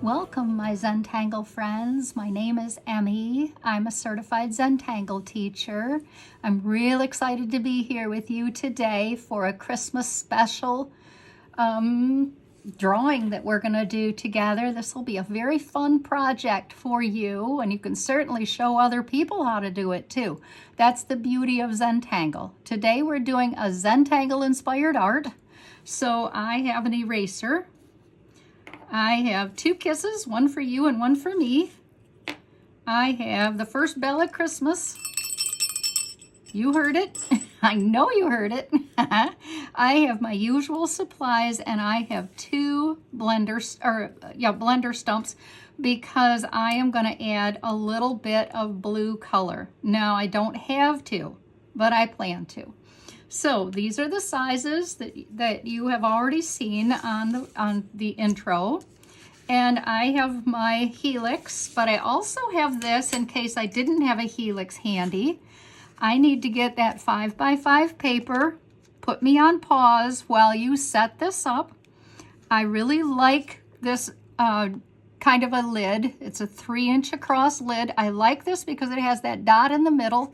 Welcome, my Zentangle friends. My name is Emmy. I'm a certified Zentangle teacher. I'm real excited to be here with you today for a Christmas special drawing that we're going to do together. This will be a very fun project for you, and you can certainly show other people how to do it too. That's the beauty of Zentangle. Today we're doing a Zentangle-inspired art. So I have an eraser. I have two kisses, one for you and one for me. I have the first bell at Christmas. You heard it. I know you heard it. I have my usual supplies, and I have two blender stumps because I am going to add a little bit of blue color. Now, I don't have to, but I plan to. So these are the sizes that you have already seen on the intro. And I have my helix, but I also have this in case I didn't have a helix handy. I need to get that 5x5 paper. Put me on pause while you set this up. I really like this kind of a lid. It's a 3-inch across lid. I like this because it has that dot in the middle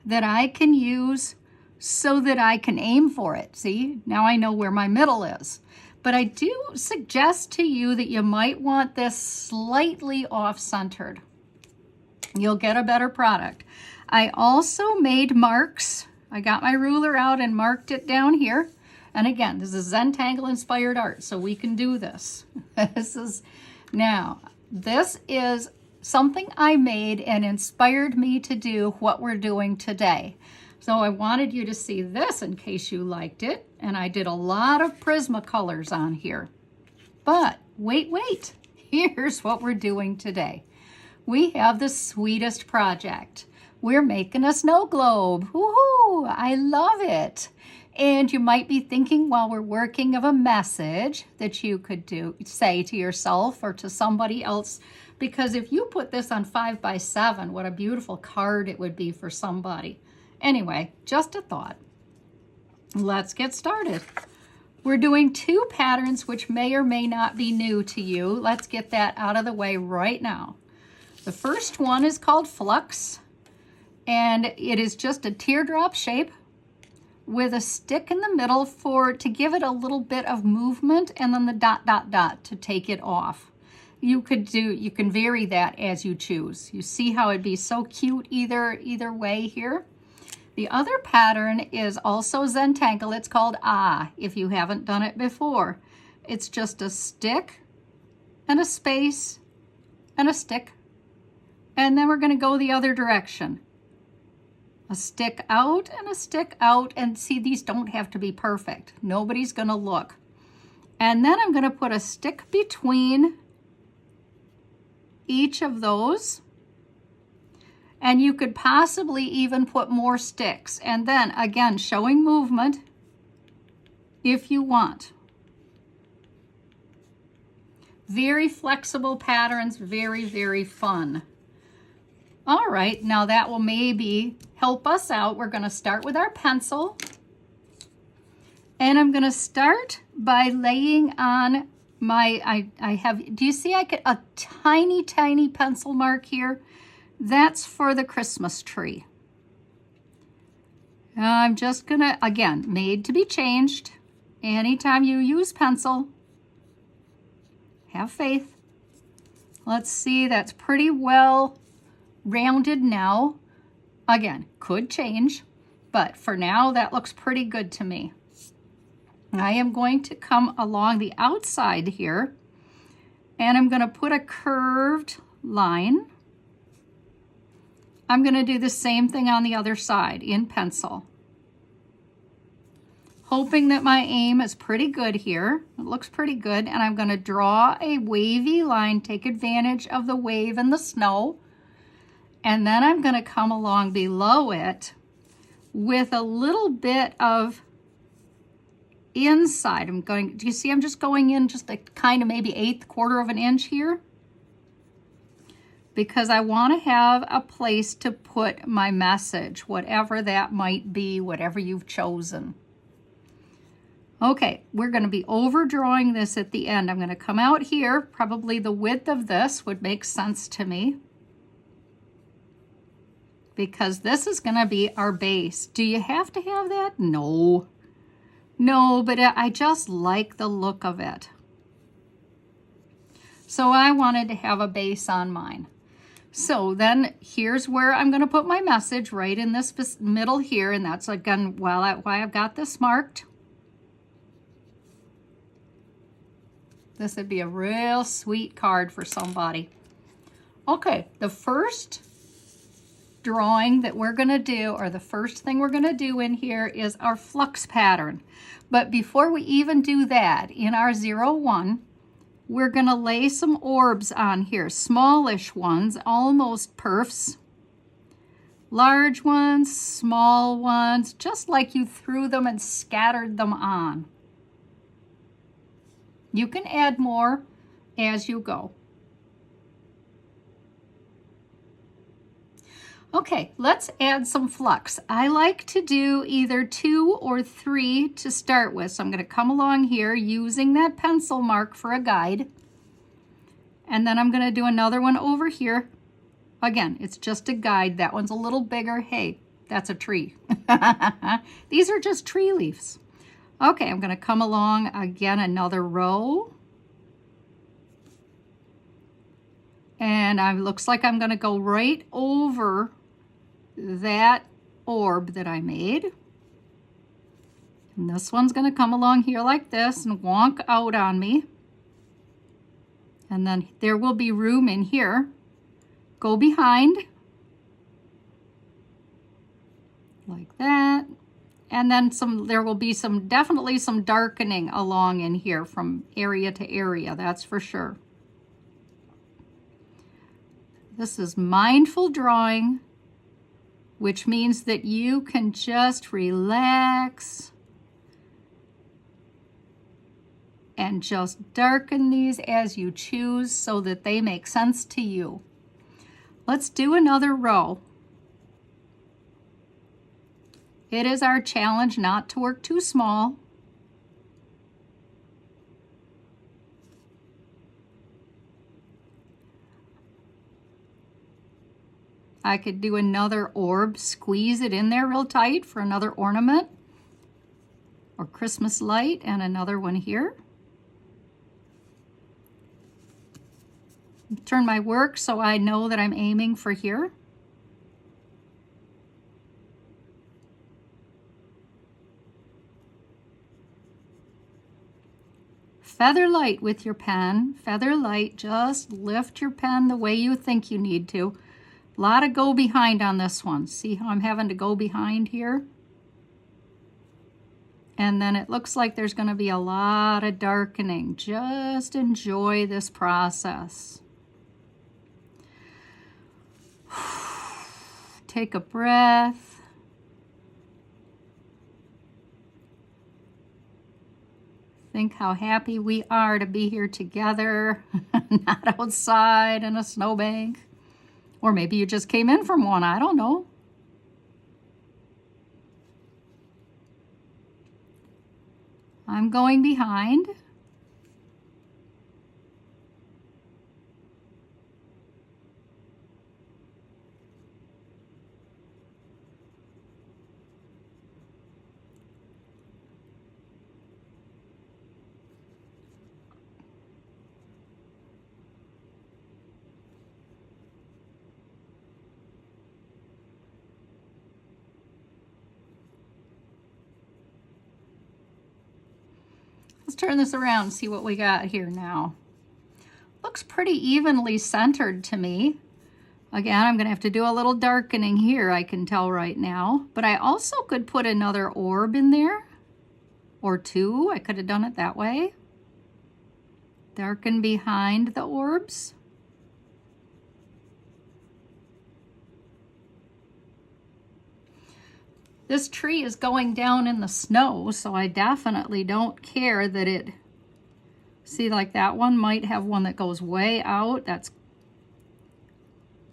that I can use so that I can aim for it. See, now I know where my middle is. But I do suggest to you that you might want this slightly off-centered. You'll get a better product. I also made marks. I got my ruler out and marked it down here. And again, this is Zentangle-inspired art, so we can do this. This is something I made and inspired me to do what we're doing today. So I wanted you to see this in case you liked it. And I did a lot of Prismacolors on here. But wait, here's what we're doing today. We have the sweetest project. We're making a snow globe. Woohoo! I love it. And you might be thinking while we're working of a message that you could say to yourself or to somebody else, because if you put this on 5x7, what a beautiful card it would be for somebody. Anyway, just a thought. Let's get started. We're doing two patterns which may or may not be new to you. Let's get that out of the way right now. The first one is called Flux, and it is just a teardrop shape with a stick in the middle to give it a little bit of movement, and then the ... to take it off. You can vary that as you choose. You see how it'd be so cute either way here. The other pattern is also Zentangle. It's called if you haven't done it before. It's just a stick and a space and a stick. And then we're going to go the other direction. A stick out and a stick out. And see, these don't have to be perfect. Nobody's going to look. And then I'm going to put a stick between each of those. And you could possibly even put more sticks. And then, again, showing movement if you want. Very flexible patterns, very, very fun. All right, now that will maybe help us out. We're going to start with our pencil. And I'm going to start by laying on do you see I get a tiny, tiny pencil mark here? That's for the Christmas tree. I'm just gonna, again, made to be changed. Anytime you use pencil, have faith. Let's see, that's pretty well rounded now. Again, could change, but for now, that looks pretty good to me. I am going to come along the outside here, and I'm gonna put a curved line. I'm going to do the same thing on the other side in pencil. Hoping that my aim is pretty good here. It looks pretty good. And I'm going to draw a wavy line, take advantage of the wave and the snow. And then I'm going to come along below it with a little bit of inside. Do you see I'm just going in just a kind of maybe 1/8 of an inch here? Because I want to have a place to put my message, whatever that might be, whatever you've chosen. Okay, we're going to be overdrawing this at the end. I'm going to come out here. Probably the width of this would make sense to me, because this is going to be our base. Do you have to have that? No. No, but I just like the look of it. So I wanted to have a base on mine. So then here's where I'm going to put my message, right in this middle here, and that's again why I've got this marked. This would be a real sweet card for somebody. Okay, the first drawing that we're going to do, or the first thing we're going to do in here, is our flux pattern. But before we even do that, in our 01, we're going to lay some orbs on here, smallish ones, almost perfs. Large ones, small ones, just like you threw them and scattered them on. You can add more as you go. Okay, let's add some flux. I like to do either 2 or 3 to start with. So I'm going to come along here using that pencil mark for a guide. And then I'm going to do another one over here. Again, it's just a guide. That one's a little bigger. Hey, that's a tree. These are just tree leaves. Okay, I'm going to come along again, another row. And it looks like I'm going to go right over that orb that I made. And this one's going to come along here like this and wonk out on me. And then there will be room in here. Go behind. Like that. And then there will be definitely some darkening along in here from area to area, that's for sure. This is mindful drawing, which means that you can just relax and just darken these as you choose so that they make sense to you. Let's do another row. It is our challenge not to work too small. I could do another orb, squeeze it in there real tight for another ornament or Christmas light, and another one here. Turn my work so I know that I'm aiming for here. Feather light with your pen. Feather light, just lift your pen the way you think you need to. A lot of go behind on this one. See how I'm having to go behind here? And then it looks like there's going to be a lot of darkening. Just enjoy this process. Take a breath. Think how happy we are to be here together, not outside in a snowbank. Or maybe you just came in from one, I don't know. I'm going behind. Let's turn this around and see what we got here now. Looks pretty evenly centered to me. Again, I'm going to have to do a little darkening here, I can tell right now. But I also could put another orb in there, or 2. I could have done it that way. Darken behind the orbs. This tree is going down in the snow, so I definitely don't care that it, see, like that one might have one that goes way out. That's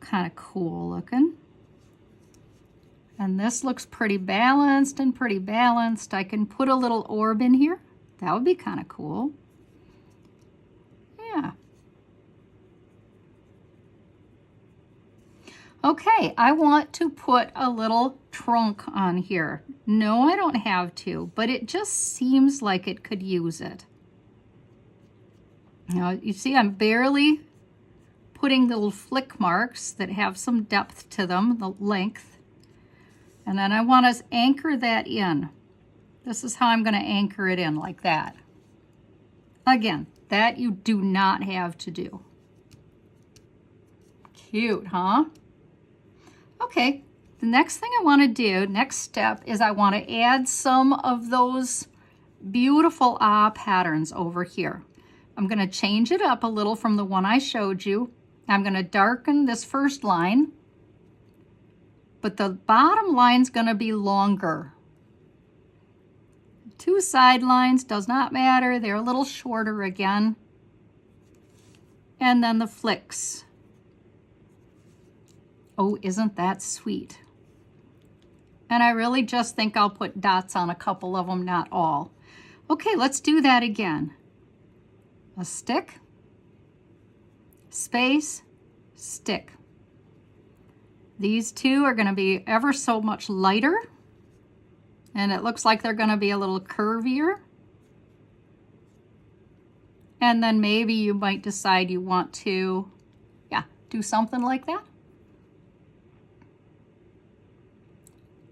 kind of cool looking. And this looks pretty balanced and pretty balanced. I can put a little orb in here. That would be kind of cool. Yeah. Okay, I want to put a little trunk on here. No, I don't have to, but it just seems like it could use it. Now, you see I'm barely putting little flick marks that have some depth to them, the length. And then I want to anchor that in. This is how I'm going to anchor it in, like that. Again, that you do not have to do. Cute, huh? Okay, the next thing I want to do, next step, is I want to add some of those beautiful patterns over here. I'm going to change it up a little from the one I showed you. I'm going to darken this first line, but the bottom line's going to be longer. Two side lines does not matter. They're a little shorter again. And then the flicks. Oh, isn't that sweet? And I really just think I'll put dots on a couple of them, not all. Okay, let's do that again. A stick, space, stick. These two are going to be ever so much lighter, and it looks like they're going to be a little curvier. And then maybe you might decide you want to, do something like that.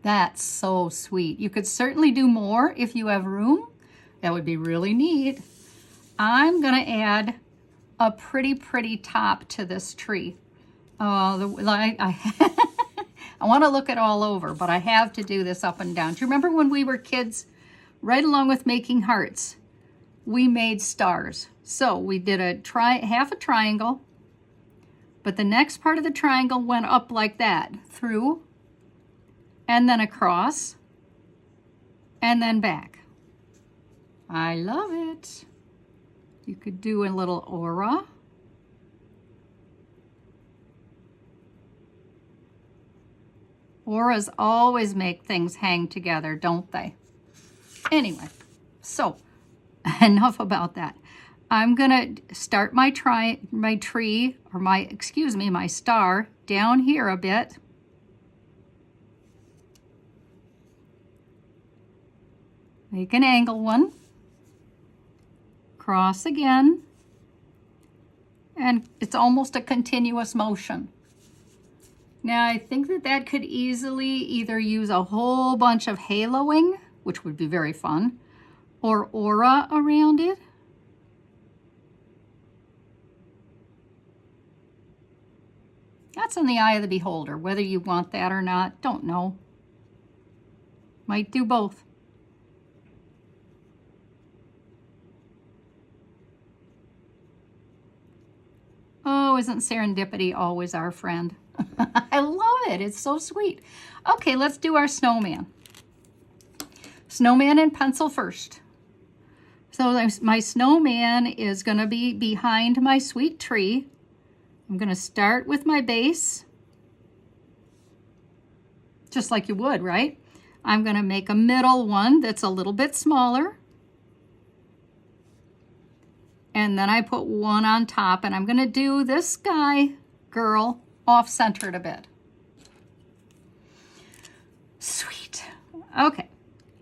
That's so sweet. You could certainly do more if you have room. That would be really neat. I'm going to add a pretty top to this tree. I want to look it all over, but I have to do this up and down. Do you remember when we were kids, right along with making hearts, we made stars? So we did half a triangle, but the next part of the triangle went up like that, through, and then across, and then back. I love it. You could do a little aura. Auras always make things hang together, don't they? Anyway, so enough about that. I'm gonna start my tree, or my star down here a bit. Make an angle one. Cross again. And it's almost a continuous motion. Now, I think that could easily either use a whole bunch of haloing, which would be very fun, or aura around it. That's in the eye of the beholder. Whether you want that or not, don't know. Might do both. Oh, isn't serendipity always our friend? I love it. It's so sweet. Okay, let's do our snowman. Snowman in pencil first. So my snowman is going to be behind my sweet tree. I'm going to start with my base, just like you would, right? I'm going to make a middle one that's a little bit smaller. And then I put one on top, and I'm going to do this girl, off-centered a bit. Sweet. Okay.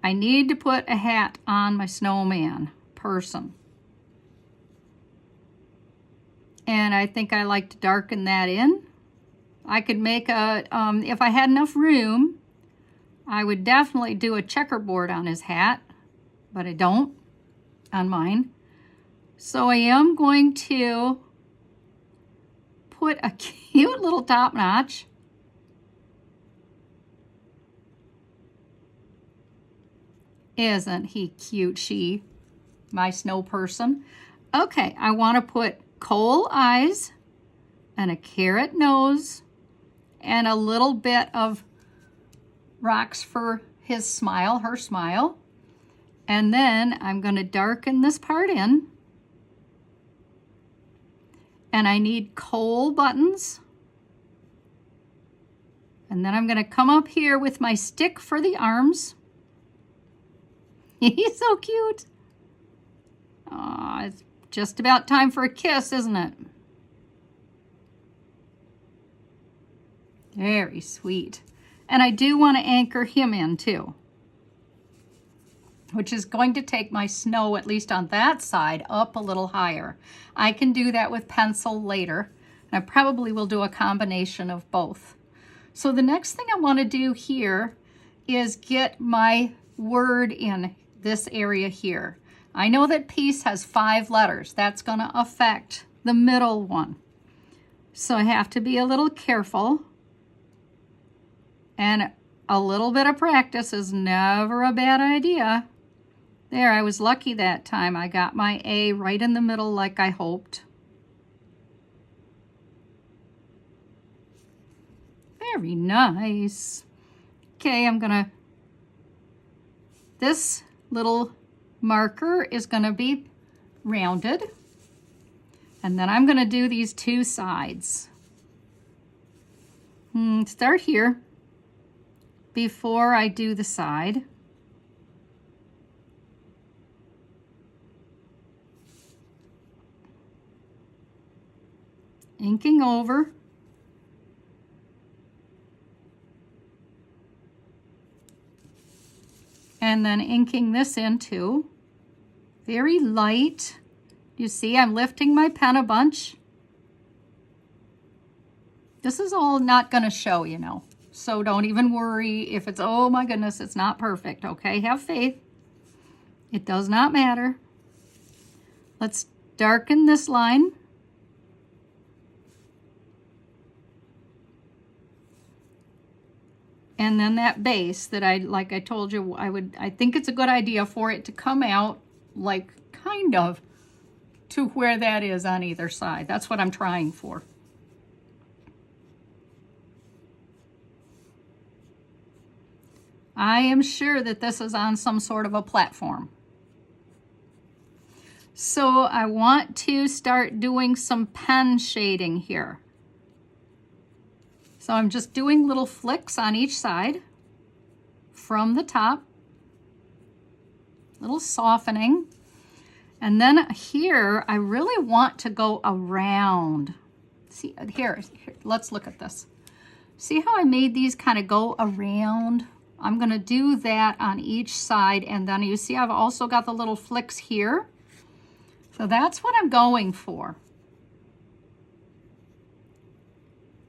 I need to put a hat on my snowman person. And I think I like to darken that in. I could make if I had enough room, I would definitely do a checkerboard on his hat, but I don't on mine. So I am going to put a cute little top notch. Isn't he cute, my snow person? Okay, I want to put coal eyes and a carrot nose and a little bit of rocks for his smile, her smile. And then I'm going to darken this part in. And I need coal buttons. And then I'm going to come up here with my stick for the arms. He's so cute. just about time for a kiss, isn't it? Very sweet. And I do want to anchor him in too, which is going to take my snow, at least on that side, up a little higher. I can do that with pencil later. I probably will do a combination of both. So the next thing I want to do here is get my word in this area here. I know that peace has 5 letters. That's going to affect the middle one. So I have to be a little careful. And a little bit of practice is never a bad idea. There, I was lucky that time. I got my A right in the middle like I hoped. Very nice. Okay, this little marker is gonna be rounded. And then I'm gonna do these 2 sides. Start here before I do the side. Inking over. And then inking this in too. Very light. You see, I'm lifting my pen a bunch. This is all not gonna show, you know. So don't even worry if it's, oh my goodness, it's not perfect, okay? Have faith. It does not matter. Let's darken this line. And then that base that like I told you, I think it's a good idea for it to come out like kind of to where that is on either side. That's what I'm trying for. I am sure that this is on some sort of a platform. So I want to start doing some pen shading here. So I'm just doing little flicks on each side from the top, little softening. And then here, I really want to go around. See, here, let's look at this. See how I made these kind of go around? I'm gonna do that on each side, and then you see I've also got the little flicks here. So that's what I'm going for.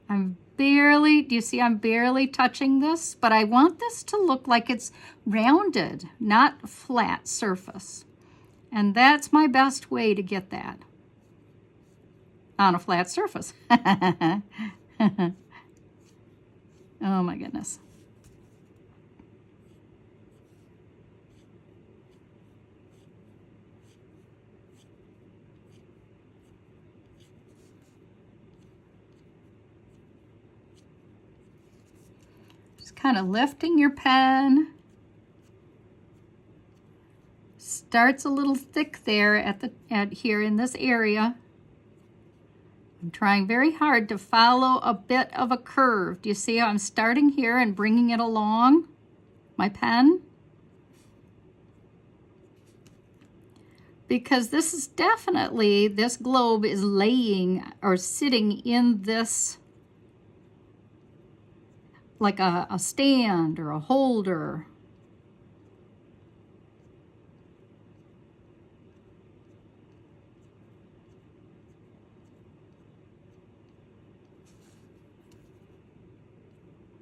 Do you see I'm barely touching this? But I want this to look like it's rounded, not flat surface. And that's my best way to get that on a flat surface. Oh my goodness. Kind of lifting your pen. Starts a little thick there at here in this area. I'm trying very hard to follow a bit of a curve. Do you see how I'm starting here and bringing it along my pen? Because this is definitely, this globe is laying or sitting in this like a stand or a holder.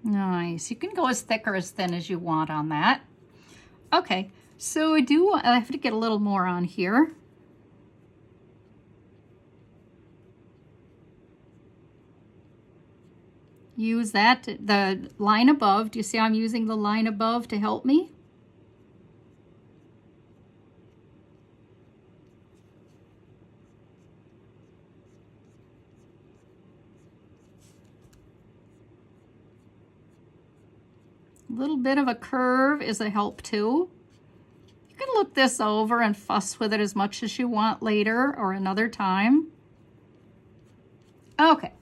Nice. You can go as thick or as thin as you want on that. Okay, so I have to get a little more on here. Use the line above. Do you see I'm using the line above to help me? A little bit of a curve is a help too. You can look this over and fuss with it as much as you want later or another time. Okay.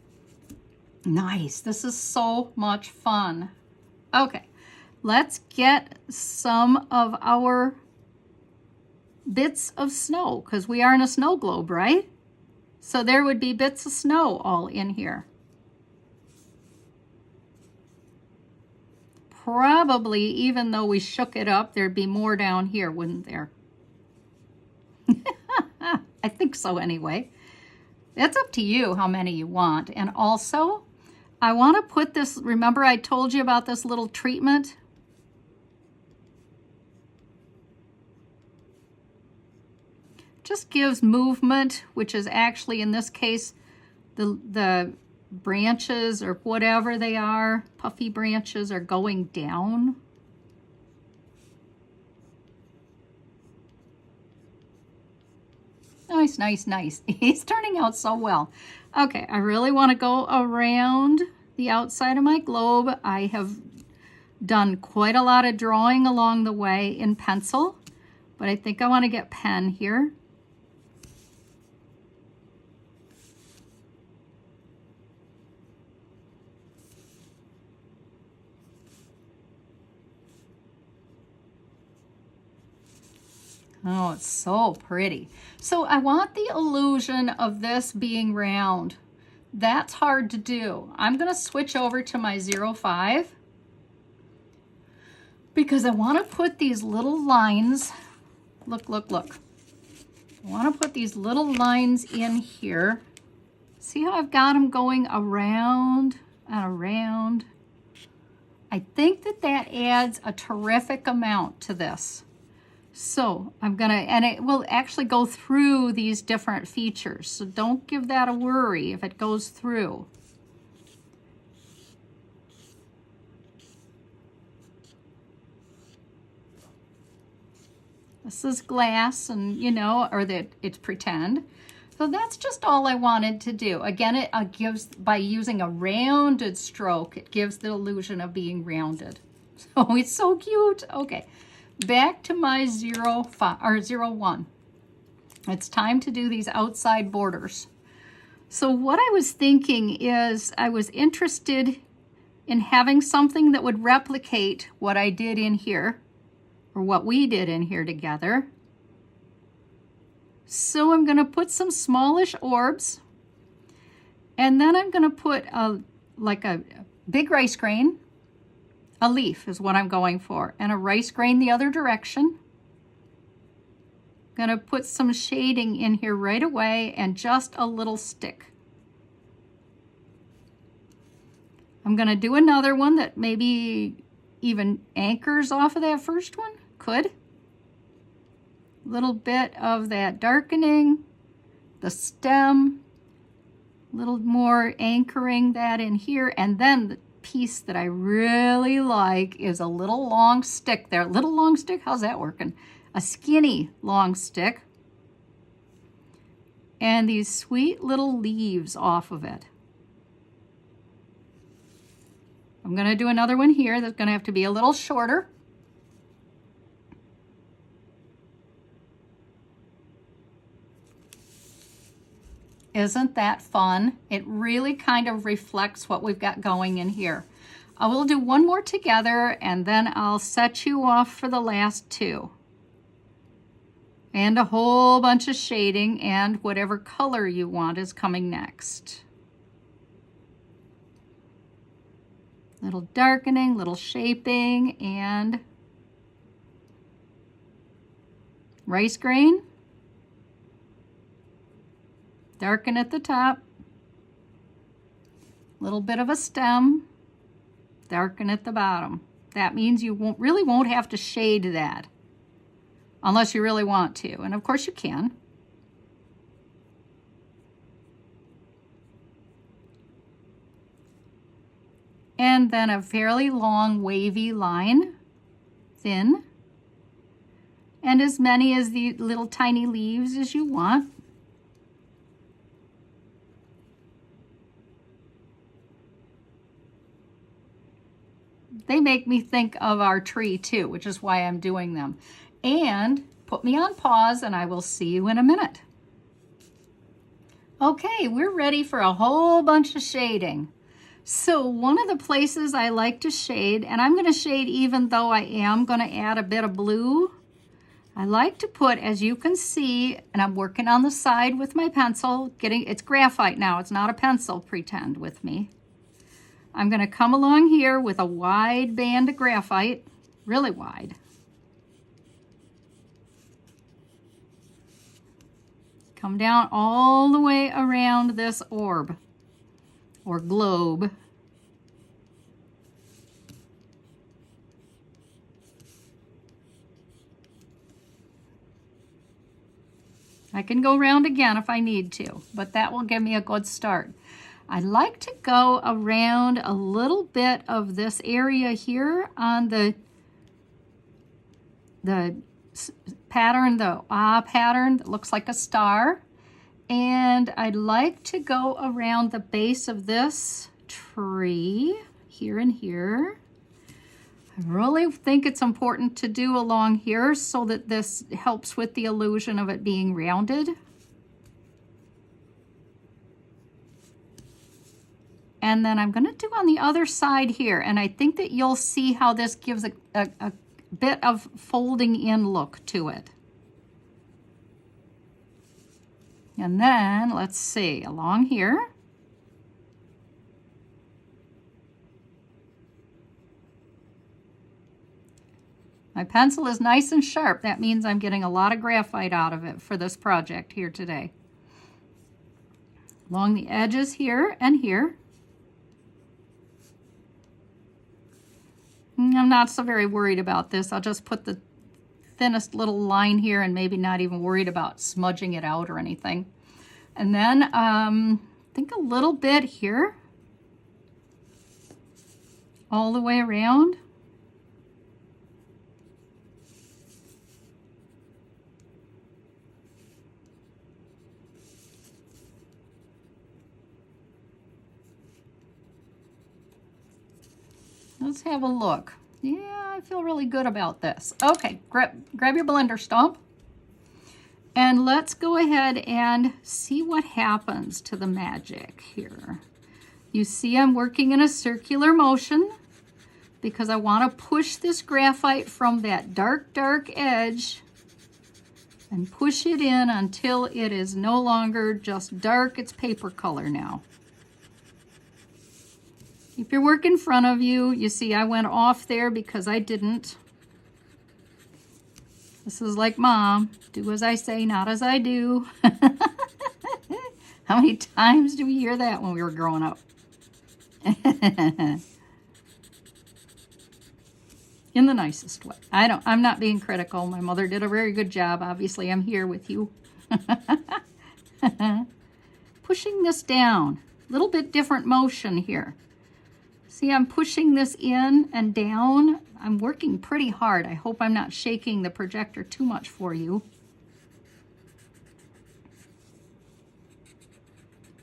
Nice. This is so much fun. Okay, let's get some of our bits of snow because we are in a snow globe, right? So there would be bits of snow all in here. Probably, even though we shook it up, there'd be more down here, wouldn't there? I think so anyway. It's up to you how many you want. And also, I want to put this, remember I told you about this little treatment? Just gives movement, which is actually in this case the branches or whatever they are, puffy branches are going down. Nice, nice, nice. He's turning out so well. Okay, I really want to go around the outside of my globe. I have done quite a lot of drawing along the way in pencil, but I think I want to get pen here. Oh, it's so pretty. So I want the illusion of this being round. That's hard to do. I'm going to switch over to my 05 because I want to put these little lines. Look, look, look. I want to put these little lines in here. See how I've got them going around and around? I think that that adds a terrific amount to this. So I'm gonna, and it will actually go through these different features. So don't give that a worry if it goes through. This is glass and, you know, or that it's pretend. So that's just all I wanted to do. Again, it gives, by using a rounded stroke, it gives the illusion of being rounded. So it's so cute. Okay. Back to my 05 or 01. It's time to do these outside borders. So what I was thinking is I was interested in having something that would replicate what I did in here, or what we did in here together. So I'm going to put some smallish orbs, and then I'm going to put like a big rice grain. A leaf is what I'm going for, and a rice grain the other direction. I'm going to put some shading in here right away and just a little stick. I'm going to do another one that maybe even anchors off of that first one. Could. A little bit of that darkening, the stem, a little more anchoring that in here, and then the piece that I really like is a little long stick there. Little long stick, how's that working? A skinny long stick. And these sweet little leaves off of it. I'm going to do another one here that's going to have to be a little shorter. Isn't that fun? It really kind of reflects what we've got going in here. I will do one more together and then I'll set you off for the last two. And a whole bunch of shading, and whatever color you want is coming next. Little darkening, little shaping, and rice grain. Darken at the top. Little bit of a stem. Darken at the bottom. That means you really won't have to shade that unless you really want to. And of course you can. And then a fairly long wavy line, thin. And as many as the little tiny leaves as you want. They make me think of our tree too, which is why I'm doing them. And put me on pause and I will see you in a minute. Okay, we're ready for a whole bunch of shading. So one of the places I like to shade, and I'm going to shade even though I am going to add a bit of blue, I like to put, as you can see, and I'm working on the side with my pencil, it's graphite now, it's not a pencil, pretend with me. I'm gonna come along here with a wide band of graphite, really wide. Come down all the way around this orb or globe. I can go around again if I need to, but that will give me a good start. I like to go around a little bit of this area here on the pattern, the pattern that looks like a star. And I'd like to go around the base of this tree here and here. I really think it's important to do along here so that this helps with the illusion of it being rounded. And then I'm going to do on the other side here, and I think that you'll see how this gives a bit of folding in look to it. And then let's see, along here. My pencil is nice and sharp. That means I'm getting a lot of graphite out of it for this project here today. Along the edges here and here. I'm not so very worried about this. I'll just put the thinnest little line here and maybe not even worried about smudging it out or anything. And then I think a little bit here. All the way around. Let's have a look. Yeah, I feel really good about this. Okay, grab your blender stump. And let's go ahead and see what happens to the magic here. You see I'm working in a circular motion because I want to push this graphite from that dark edge and push it in until it is no longer just dark, it's paper color now. Keep your work in front of you. You see I went off there because I didn't. This is like Mom, do as I say, not as I do. How many times do we hear that when we were growing up? In the nicest way. I'm not being critical. My mother did a very good job. Obviously, I'm here with you. Pushing this down. A little bit different motion here. See, I'm pushing this in and down. I'm working pretty hard. I hope I'm not shaking the projector too much for you.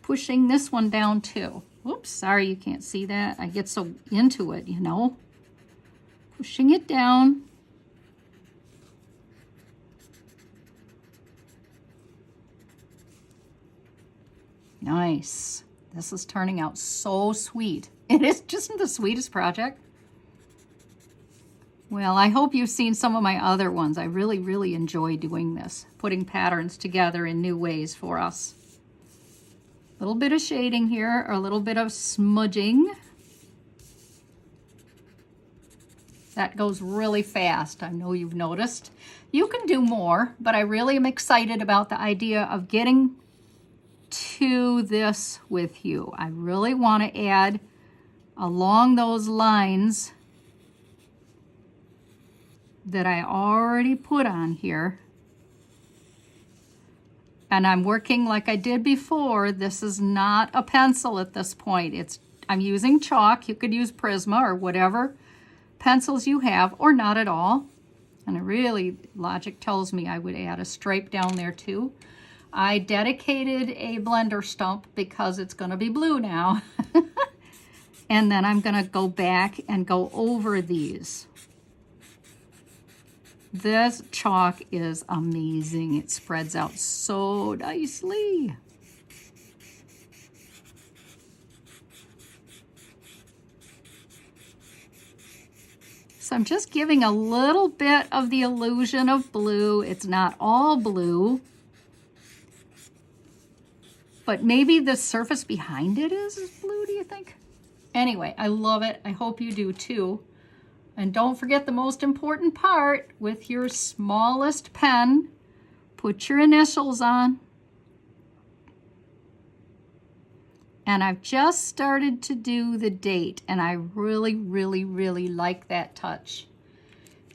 Pushing this one down too. Oops, sorry you can't see that. I get so into it, you know. Pushing it down. Nice. This is turning out so sweet. It is just the sweetest project. Well, I hope you've seen some of my other ones. I really enjoy doing this, putting patterns together in new ways for us. A little bit of shading here, or a little bit of smudging. That goes really fast. I know you've noticed. You can do more, but I really am excited about the idea of getting to this with you. I really want to add along those lines that I already put on here. And I'm working like I did before. This is not a pencil at this point. I'm using chalk. You could use Prisma or whatever pencils you have, or not at all. And logic tells me I would add a stripe down there too. I dedicated a blender stump because it's going to be blue now. And then I'm going to go back and go over these. This chalk is amazing. It spreads out so nicely. So I'm just giving a little bit of the illusion of blue. It's not all blue, but maybe the surface behind it is blue, do you think? Anyway, I love it. I hope you do too. And don't forget the most important part, with your smallest pen, put your initials on. And I've just started to do the date, and I really, really, really like that touch.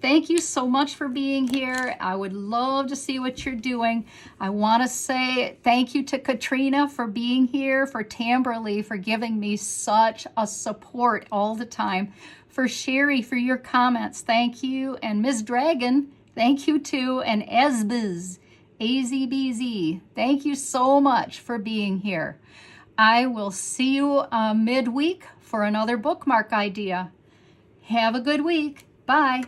Thank you so much for being here. I would love to see what you're doing. I want to say thank you to Katrina for being here, for Tamberly for giving me such a support all the time, for Sherry for your comments, thank you, and Ms. Dragon, thank you too, and Esbiz, AZBZ, thank you so much for being here. I will see you midweek for another bookmark idea. Have a good week. Bye.